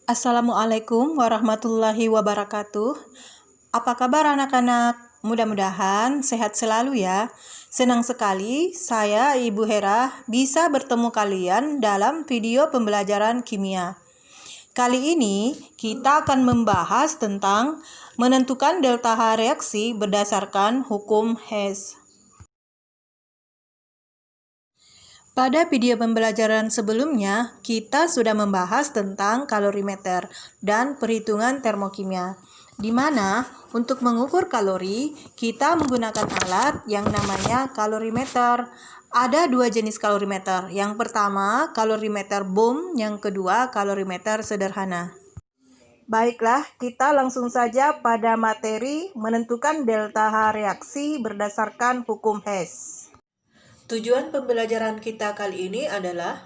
Assalamualaikum warahmatullahi wabarakatuh. Apa kabar anak-anak? Mudah-mudahan sehat selalu ya. Senang sekali saya Ibu Hera bisa bertemu kalian dalam video pembelajaran kimia. Kali ini kita akan membahas tentang menentukan delta H reaksi berdasarkan hukum Hess. Pada video pembelajaran sebelumnya, kita sudah membahas tentang kalorimeter dan perhitungan termokimia, di mana untuk mengukur kalori, kita menggunakan alat yang namanya kalorimeter. Ada dua jenis kalorimeter. Yang pertama, kalorimeter boom, yang kedua, kalorimeter sederhana. Baiklah, kita langsung saja pada materi menentukan delta H reaksi berdasarkan hukum Hess. Tujuan pembelajaran kita kali ini adalah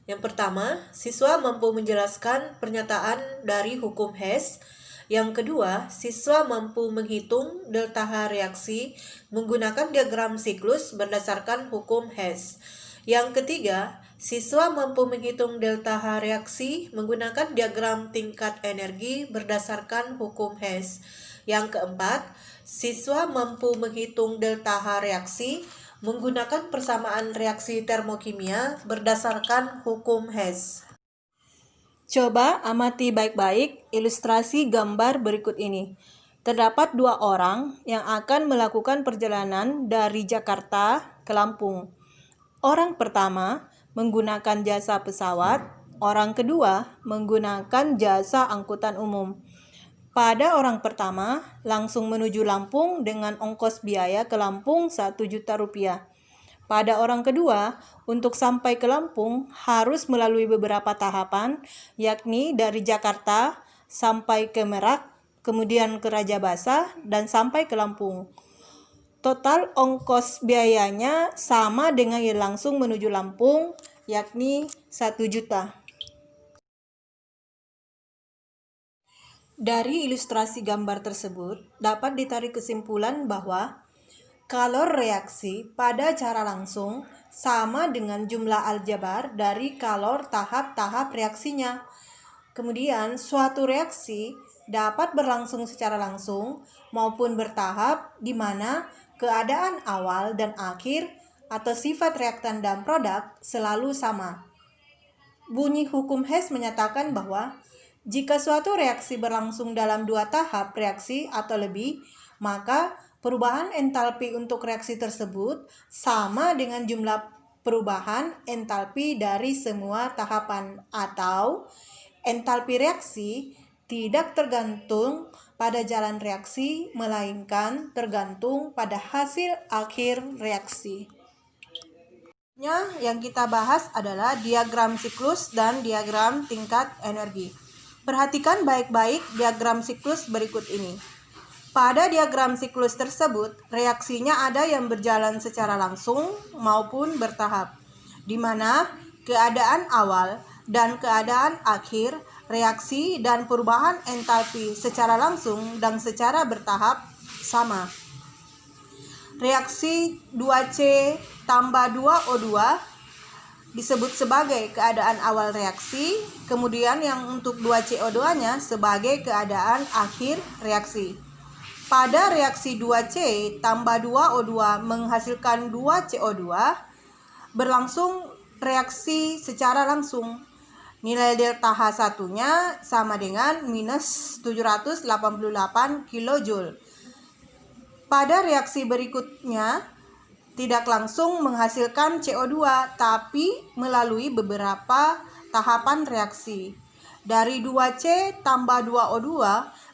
yang pertama, siswa mampu menjelaskan pernyataan dari hukum Hess. Yang kedua, siswa mampu menghitung delta H reaksi menggunakan diagram siklus berdasarkan hukum Hess. Yang ketiga, siswa mampu menghitung delta H reaksi menggunakan diagram tingkat energi berdasarkan hukum Hess. Yang keempat, siswa mampu menghitung delta H reaksi menggunakan persamaan reaksi termokimia berdasarkan hukum Hess. Coba amati baik-baik ilustrasi gambar berikut ini. Terdapat dua orang yang akan melakukan perjalanan dari Jakarta ke Lampung. Orang pertama menggunakan jasa pesawat, orang kedua menggunakan jasa angkutan umum. Pada orang pertama, langsung menuju Lampung dengan ongkos biaya ke Lampung 1 juta rupiah. Pada orang kedua, untuk sampai ke Lampung harus melalui beberapa tahapan, yakni dari Jakarta sampai ke Merak, kemudian ke Raja Basah, dan sampai ke Lampung. Total ongkos biayanya sama dengan yang langsung menuju Lampung, yakni 1 juta. Dari ilustrasi gambar tersebut, dapat ditarik kesimpulan bahwa kalor reaksi pada cara langsung sama dengan jumlah aljabar dari kalor tahap-tahap reaksinya. Kemudian, suatu reaksi dapat berlangsung secara langsung maupun bertahap di mana keadaan awal dan akhir atau sifat reaktan dan produk selalu sama. Bunyi hukum Hess menyatakan bahwa jika suatu reaksi berlangsung dalam dua tahap reaksi atau lebih, maka perubahan entalpi untuk reaksi tersebut sama dengan jumlah perubahan entalpi dari semua tahapan, atau entalpi reaksi tidak tergantung pada jalan reaksi, melainkan tergantung pada hasil akhir reaksi. Yang kita bahas adalah diagram siklus dan diagram tingkat energi. Perhatikan baik-baik diagram siklus berikut ini. Pada diagram siklus tersebut, reaksinya ada yang berjalan secara langsung maupun bertahap, di mana keadaan awal dan keadaan akhir reaksi dan perubahan entalpi secara langsung dan secara bertahap sama. Reaksi 2C tambah 2O2 disebut sebagai keadaan awal reaksi, kemudian yang untuk 2CO2-nya sebagai keadaan akhir reaksi. Pada reaksi 2C tambah 2O2 menghasilkan 2CO2, berlangsung reaksi secara langsung. Nilai delta H1-nya sama dengan minus 788 kJ. Pada reaksi berikutnya, tidak langsung menghasilkan CO2, tapi melalui beberapa tahapan reaksi. Dari 2C tambah 2O2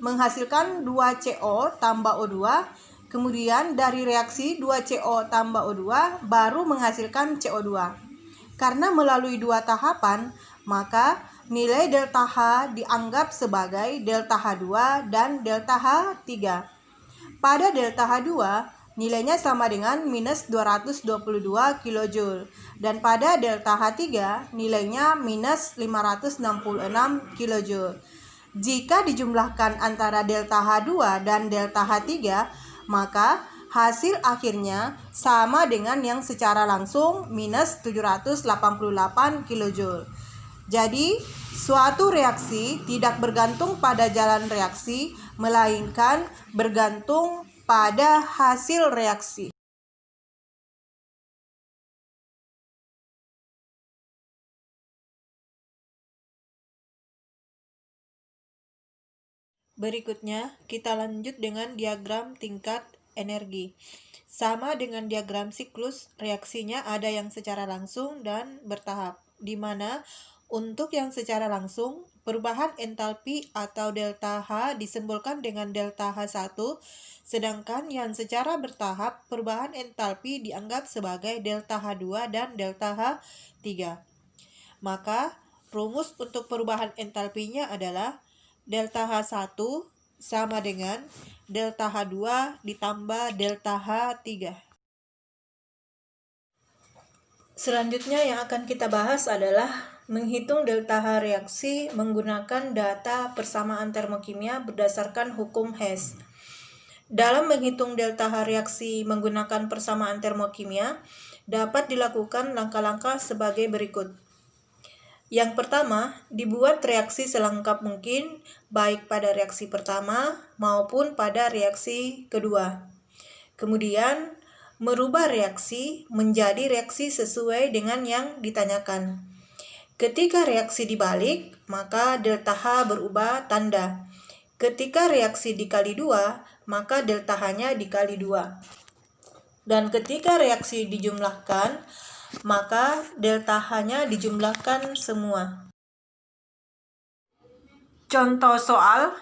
menghasilkan 2CO tambah O2, kemudian dari reaksi 2CO tambah O2 baru menghasilkan CO2. Karena melalui dua tahapan, maka nilai delta H dianggap sebagai delta H2 dan delta H3. Pada delta H2, nilainya sama dengan minus 222 kJ. Dan pada delta H3, nilainya minus 566 kJ. Jika dijumlahkan antara delta H2 dan delta H3, maka hasil akhirnya sama dengan yang secara langsung minus 788 kJ. Jadi, suatu reaksi tidak bergantung pada jalan reaksi, melainkan bergantung pada hasil reaksi. Berikutnya, kita lanjut dengan diagram tingkat energi. Sama dengan diagram siklus, reaksinya ada yang secara langsung dan bertahap, di mana untuk yang secara langsung, perubahan entalpi atau delta H disimbolkan dengan delta H1, sedangkan yang secara bertahap, perubahan entalpi dianggap sebagai delta H2 dan delta H3. Maka, rumus untuk perubahan entalpinya adalah delta H1 sama dengan delta H2 ditambah delta H3. Selanjutnya yang akan kita bahas adalah menghitung delta H reaksi menggunakan data persamaan termokimia berdasarkan hukum Hess. Dalam menghitung delta H reaksi menggunakan persamaan termokimia, dapat dilakukan langkah-langkah sebagai berikut. Yang pertama, dibuat reaksi selengkap mungkin, baik pada reaksi pertama maupun pada reaksi kedua. Kemudian, merubah reaksi menjadi reaksi sesuai dengan yang ditanyakan. Ketika reaksi dibalik, maka delta H berubah tanda. Ketika reaksi dikali 2, maka delta H-nya dikali 2. Dan ketika reaksi dijumlahkan, maka delta H-nya dijumlahkan semua. Contoh soal,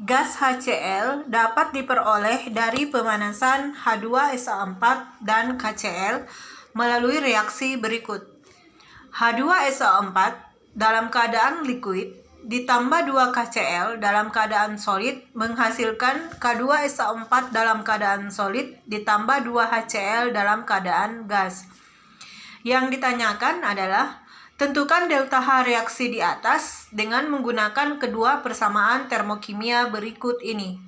gas HCl dapat diperoleh dari pemanasan H2SO4 dan KCl melalui reaksi berikut. H2SO4 dalam keadaan liquid ditambah 2 KCl dalam keadaan solid menghasilkan K2SO4 dalam keadaan solid ditambah 2 HCl dalam keadaan gas. Yang ditanyakan adalah tentukan delta H reaksi di atas dengan menggunakan kedua persamaan termokimia berikut ini.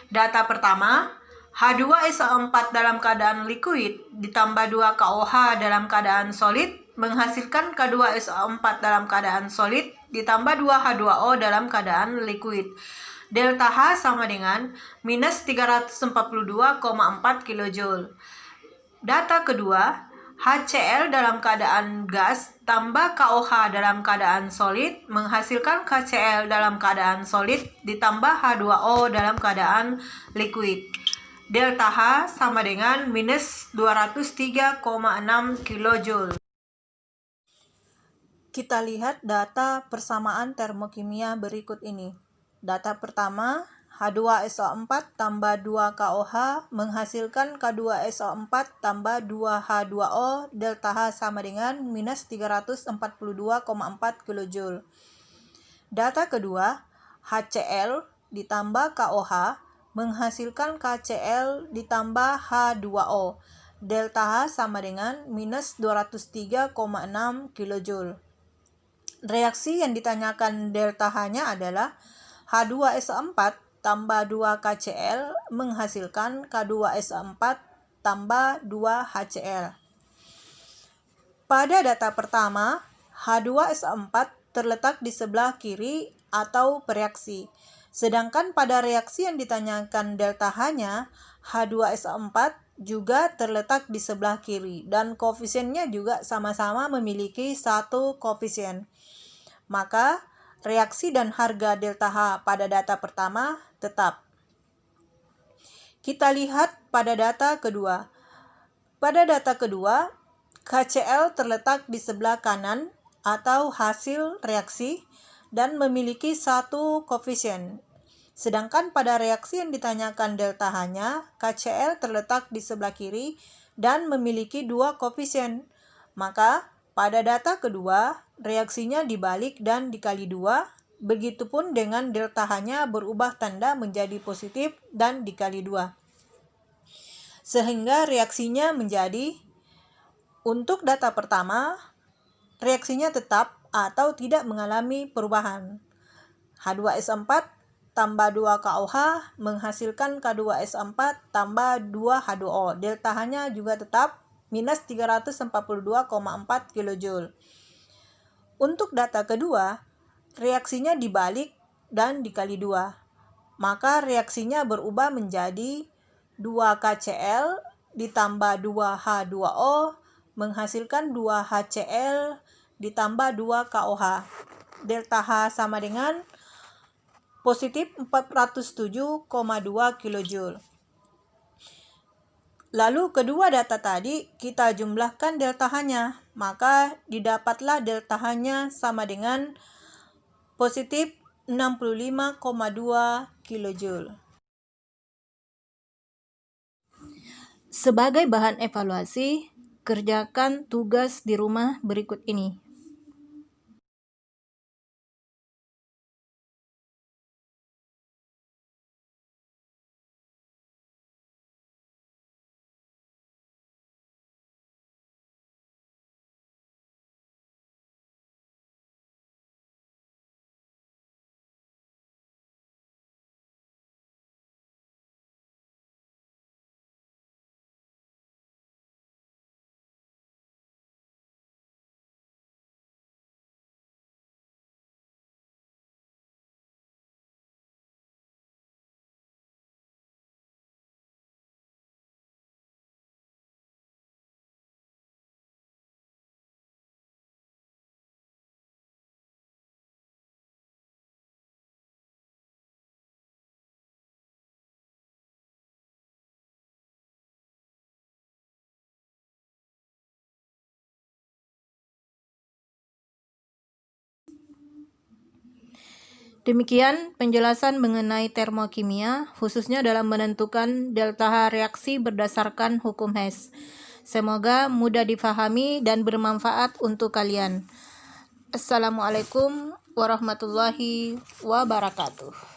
Data pertama, H2SO4 dalam keadaan liquid ditambah 2 KOH dalam keadaan solid menghasilkan K2SO4 dalam keadaan solid ditambah 2 H2O dalam keadaan liquid. Delta H sama dengan minus 342,4 kJ. Data kedua, HCl dalam keadaan gas tambah KOH dalam keadaan solid menghasilkan KCl dalam keadaan solid ditambah H2O dalam keadaan liquid. Delta H sama dengan minus 203,6 kJ. Kita lihat data persamaan termokimia berikut ini. Data pertama, H2SO4 tambah 2 KOH menghasilkan K2SO4 tambah 2 H2O, delta H sama dengan minus 342,4 kJ. Data kedua, HCl ditambah KOH menghasilkan KCl ditambah H2O, delta H sama dengan minus 203,6 kJ. Reaksi yang ditanyakan delta H-nya adalah H2SO4 tambah 2 KCl menghasilkan K2SO4 tambah 2 HCl. Pada data pertama, H2SO4 terletak di sebelah kiri atau bereaksi. Sedangkan pada reaksi yang ditanyakan delta H-nya, H2SO4 juga terletak di sebelah kiri dan koefisiennya juga sama-sama memiliki satu koefisien. Maka, reaksi dan harga delta H pada data pertama tetap. Kita lihat pada data kedua. Pada data kedua, KCl terletak di sebelah kanan atau hasil reaksi dan memiliki satu koefisien. Sedangkan pada reaksi yang ditanyakan delta H-nya, KCl terletak di sebelah kiri dan memiliki dua koefisien. Maka, pada data kedua, reaksinya dibalik dan dikali 2, begitupun dengan delta H-nya berubah tanda menjadi positif dan dikali 2. Sehingga reaksinya menjadi, untuk data pertama, reaksinya tetap atau tidak mengalami perubahan. H2SO4 tambah 2 KOH menghasilkan K2SO4 tambah 2 H2O. Delta H-nya juga tetap minus 342,4 kJ. Untuk data kedua, reaksinya dibalik dan dikali 2. Maka reaksinya berubah menjadi 2KCl ditambah 2H2O menghasilkan 2HCl ditambah 2KOH. Delta H sama dengan positif 407,2 kJ. Lalu kedua data tadi kita jumlahkan delta H-nya, maka didapatlah delta H-nya sama dengan positif 65,2 kJ. Sebagai bahan evaluasi, kerjakan tugas di rumah berikut ini. Demikian penjelasan mengenai termokimia, khususnya dalam menentukan delta H reaksi berdasarkan hukum Hess. Semoga mudah difahami dan bermanfaat untuk kalian. Assalamualaikum warahmatullahi wabarakatuh.